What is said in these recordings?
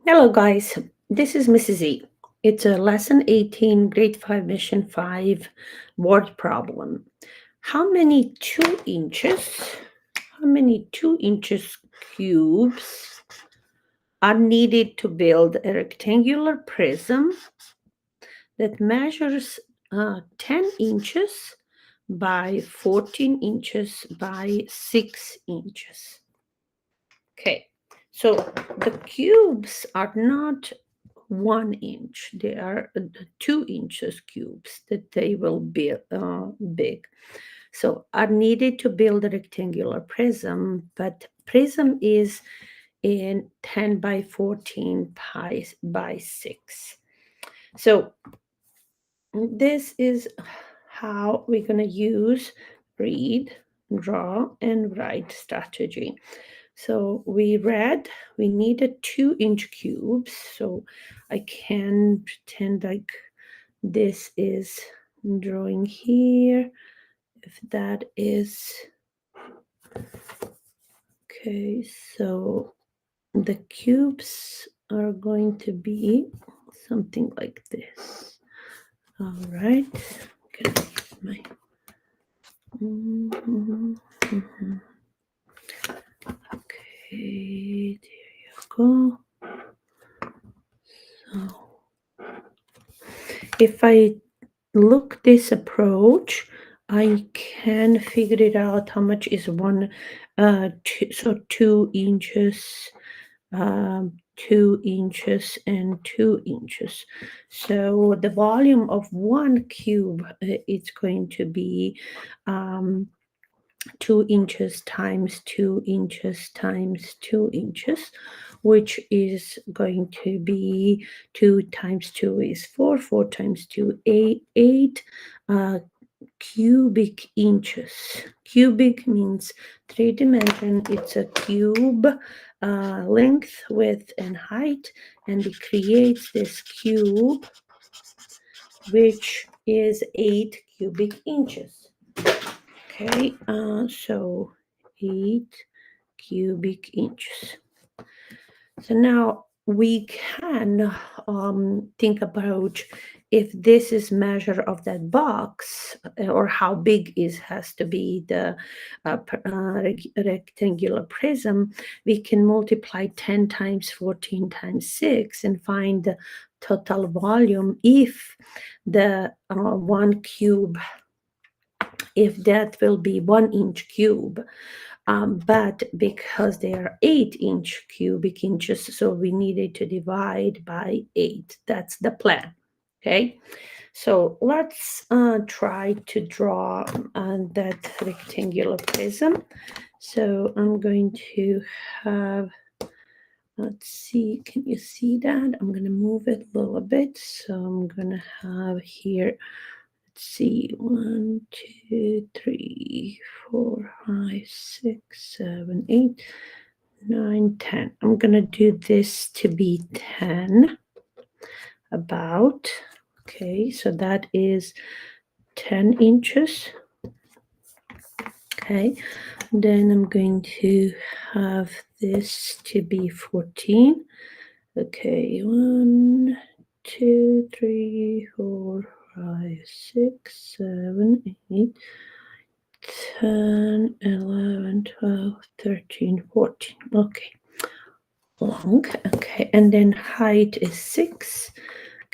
Hello, guys. This is Mrs.Z. It's a lesson 18, grade 5, mission 5 word problem. How many 2 inches, how many 2 inches cubes are needed to build a rectangular prism that measures 10 inches by 14 inches by 6 inches? Okay, so the cubes are not 1 inch, they are 2 inches cubes that they will be big. So are needed to build a rectangular prism, but prism is in 10 by 14 by 6. So this is how we're going to use read, draw, and write strategy. So we read we needed 2 inch cubes. So I can pretend like this is drawing here. If that is okay, so the cubes are going to be something like this. All right. Okay, my mhm, mhm. Okay, there you go. So if I look this approach, I can figure it out how much is one, so 2 inches, 2 inches, and 2 inches. So the volume of one cube is going to be 2 inches times 2 inches times 2 inches, which is going to be 2 times 2 is 4, 4 times 2, 8 cubic inches. Cubic means 3 dimension, it's a cube, length, width, and height, and it creates this cube, which is 8 cubic inches. Okay, so 8 cubic inches. So now we can think about if this is measure of that box, or how big is has to be the rectangular prism. We can multiply 10 times 14 times 6 and find the total volume if the one cube, if that will be 1 inch cube. But because they are 8 inch cubic inches, so we needed to divide by 8. That's the plan. Okay, so let's try to draw that rectangular prism. So I'm going to have, let's see, can you see that? I'm going to move it a little bit. So I'm going to have here, let's see, 1, 2, 3, 4, 5, 6, 7, 8, 9, 10. I'm going to do this to be 10, about. Okay, so that is 10 inches. Okay, then I'm going to have this to be 14. Okay, 1, 2, 3, 4, 5, 6, 7, 8, 10, 11, 12, 13, 14. Okay, long. Okay, and then height is 6.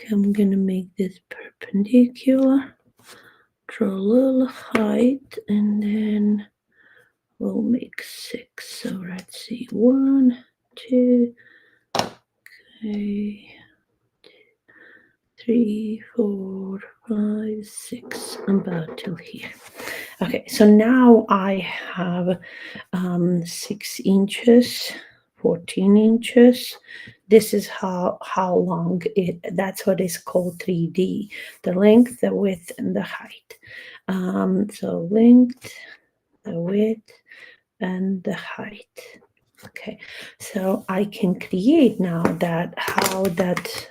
Okay, I'm gonna make this perpendicular. Draw a little height, and then we'll make 6. So let's see, 1, 2, okay, 3, 4, 5, 6, about till here. Okay, so now I have 6 inches, 14 inches. This is how long it, that's what is called 3D, the length, the width, and the height. So length, the width, and the height. Okay, so I can create now that how that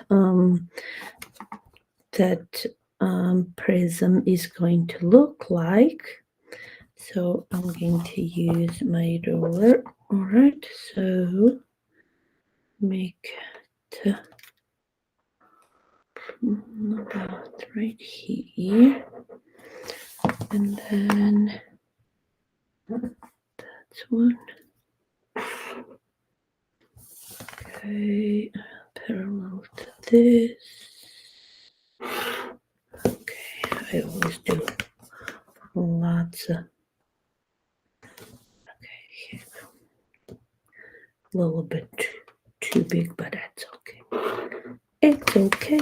prism is going to look like. So I'm going to use my ruler. All right, so make about right here, and then that's one. Okay, parallel to this. Okay, I always do lots of. Okay, here. A little bit too big, but that's okay. It's okay.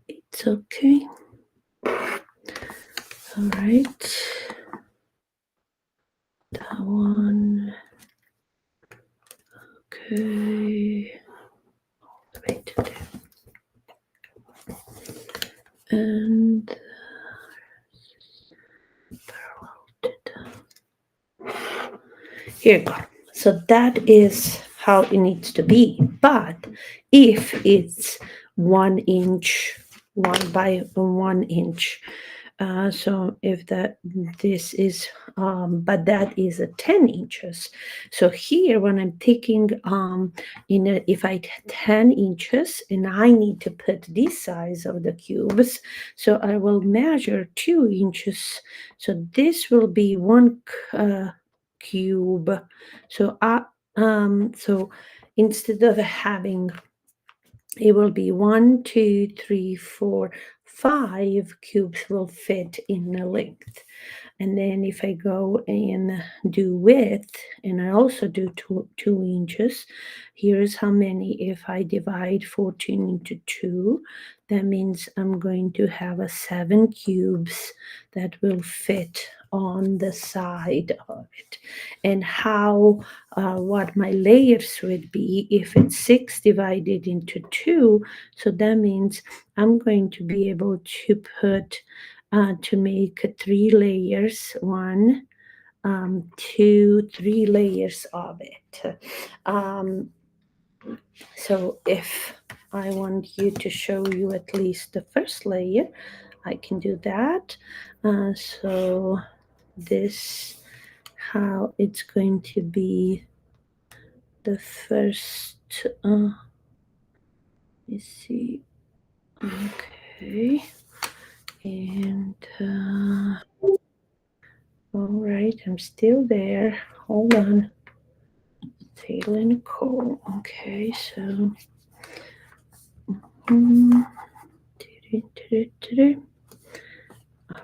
It's okay. All right. That one. Okay. All the way to there. And parallel to that. Here you go. So that is how it needs to be. But if it's 1 inch, 1 by 1 inch, so if this is, but that is a 10 inches. So here, when I'm taking, if I 10 inches and I need to put this size of the cubes, so I will measure 2 inches. So this will be 1 cube. So so instead of having, it will be 1, 2, 3, 4, 5 cubes will fit in the length. And then if I go and do width, and I also do 2 inches, here's how many. If I divide 14 into 2, that means I'm going to have 7 cubes that will fit on the side of it. And how, what my layers would be if it's 6 divided into 2, so that means I'm going to be able to put, to make 3 layers, 1, 2, 3 layers of it. So if I want you to show you at least the first layer, I can do that. So this, how it's going to be the first, let's see, okay, and all right, I'm still there, hold on. Tail and coal. Okay, so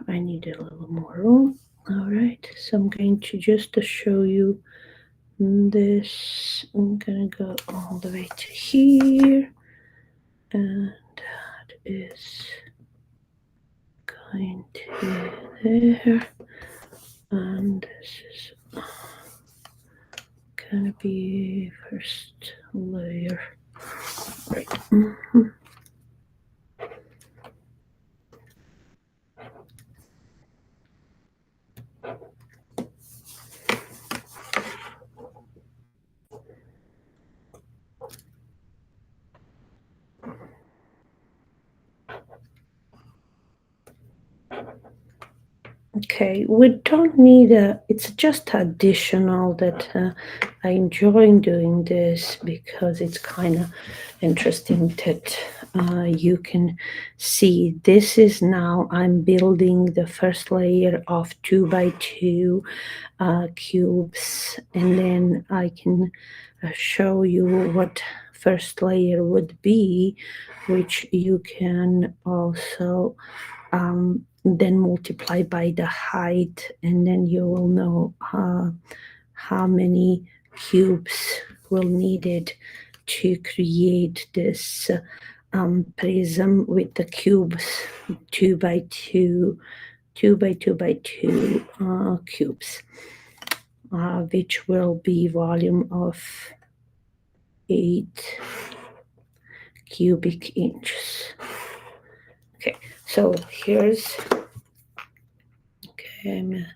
I need a little more room. All right, so I'm going to just to show you this. I'm gonna go all the way to here, and that is going to there, and this is gonna be first layer. Right. Okay, we don't need it's just additional that I enjoy doing this because it's kind of interesting that you can see this is now I'm building the first layer of 2 by 2 cubes, and then I can show you what first layer would be, which you can also then multiply by the height, and then you will know how many cubes will needed to create this prism with the cubes 2 by 2, 2 by 2 by 2 cubes, which will be volume of 8 cubic inches. Okay, so here's, okay,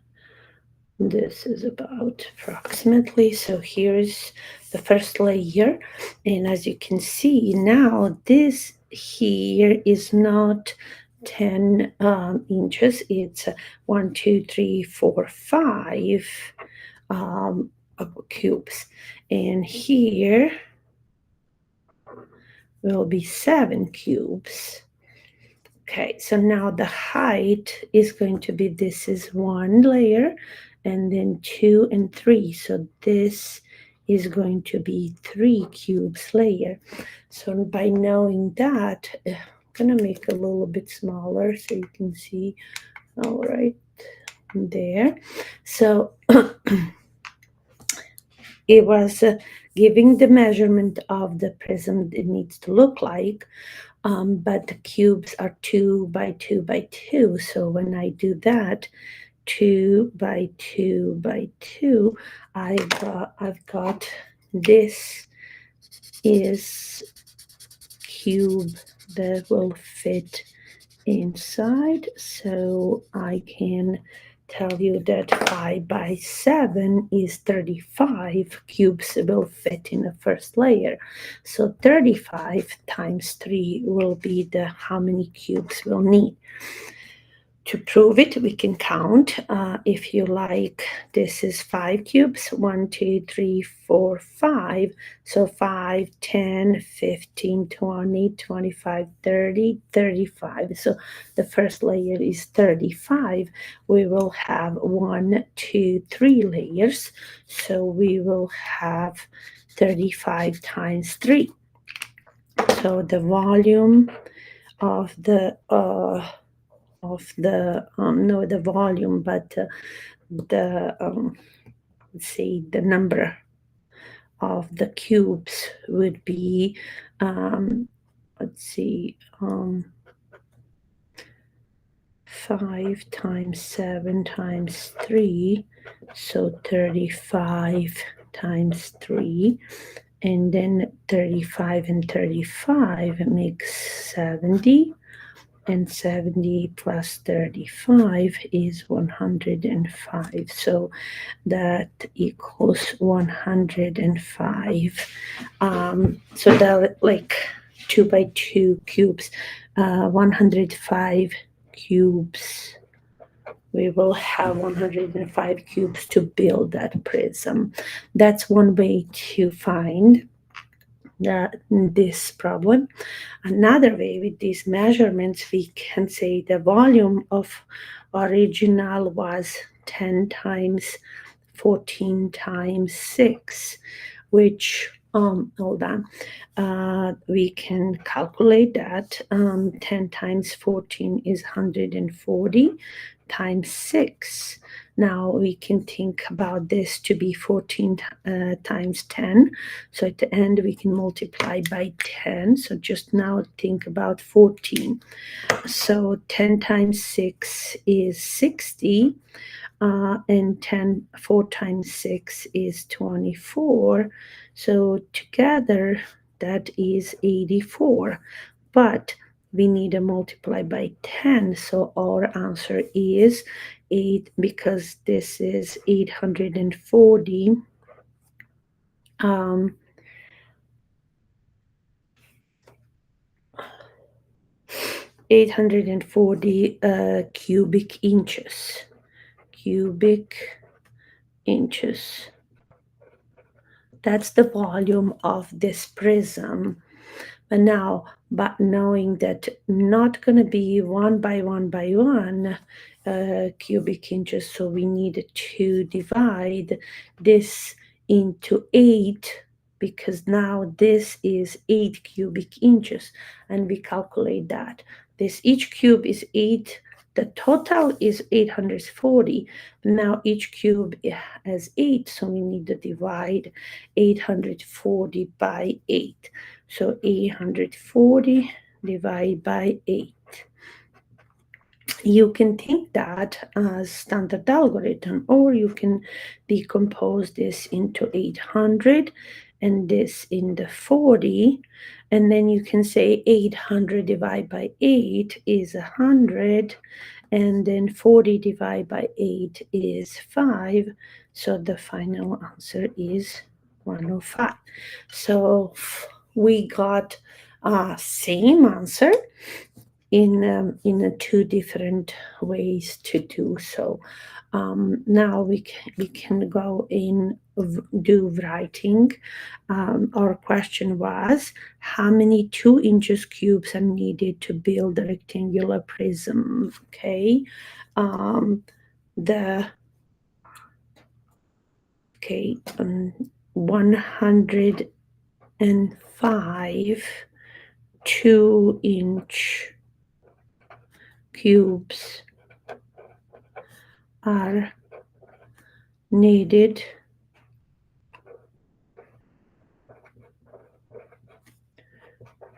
this is about approximately, so here's the first layer, and as you can see now, this here is not 10 inches, it's 1, 2, 3, 4, 5 cubes, and here will be 7 cubes. Okay, so now the height is going to be, this is 1 layer, and then 2 and 3. So this is going to be 3 cubes layer. So by knowing that, I'm going to make a little bit smaller so you can see. All right, there. So it was giving the measurement of the prism it needs to look like, but the cubes are 2 by 2 by 2. So when I do that, 2 by 2 by 2, I've got this is cube that will fit inside. So I can tell you that 5 by 7 is 35 cubes will fit in the first layer. So 35 times 3 will be the how many cubes we'll need. To prove it, we can count. If you like, this is 5 cubes. 1, 2, 3, 4, 5. So 5, 10, 15, 20, 25, 30, 35. So the first layer is 35. We will have 1, 2, 3 layers. So we will have 35 times 3. So the volume of the no, the volume, but the let's see, the number of the cubes would be let's see, 5 times 7 times 3, so 35 times 3, and then 35 and 35 makes 70. And 70 plus 35 is 105. So that equals 105. So that like 2 by 2 cubes, 105 cubes. We will have 105 cubes to build that prism. That's one way to find this problem. Another way with these measurements, we can say the volume of original was 10 times 14 times 6, which hold on, we can calculate that. 10 times 14 is 140 times 6. Now we can think about this to be 14 times 10. So at the end we can multiply by 10. So just now think about 14. So 10 times 6 is 60. And 4 times 6 is 24. So together that is 84. But we need to multiply by 10. So our answer is 8, because this is 840. 840 cubic inches. Cubic inches. That's the volume of this prism. But now, but knowing that not going to be 1 by 1 by 1 cubic inches, so we need to divide this into 8, because now this is 8 cubic inches, and we calculate that. This each cube is 8. The total is 840. Now each cube has 8, so we need to divide 840 by 8. So 840 divided by 8. You can think that as standard algorithm, or you can decompose this into 800 and this in the 40, and then you can say 800 divided by 8 is 100, and then 40 divided by 8 is 5. So the final answer is 105. So we got same answer, in two different ways to do so. Now we can go in do writing. Our question was, how many 2 inches cubes are needed to build a rectangular prism? Okay. The okay 105 2-inch cubes are needed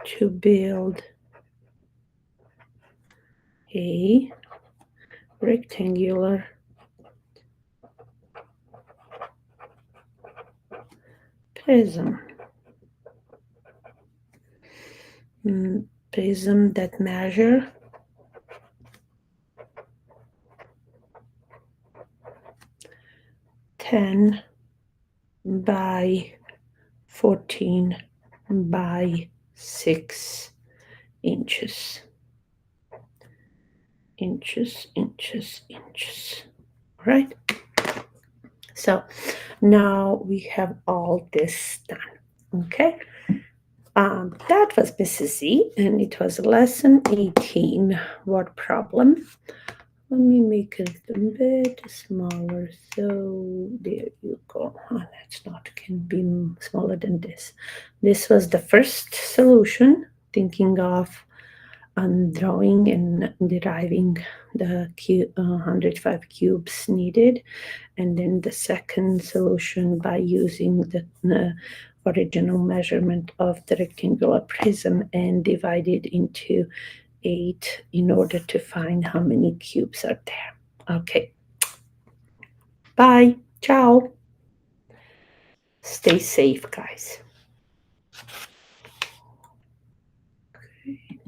to build a rectangular prism. Prism that measure 10 by 14 by 6 inches. Inches. All right. So now we have all this done. Okay. That was Mrs. Z, and it was lesson 18. Word problem. Let me make it a bit smaller. So there you go. Oh, that's not, can be smaller than this. This was the first solution, thinking of drawing and deriving the 105 cubes needed. And then the second solution by using the original measurement of the rectangular prism and divide it into 8 in order to find how many cubes are there. Okay. Bye. Ciao. Stay safe, guys. Okay.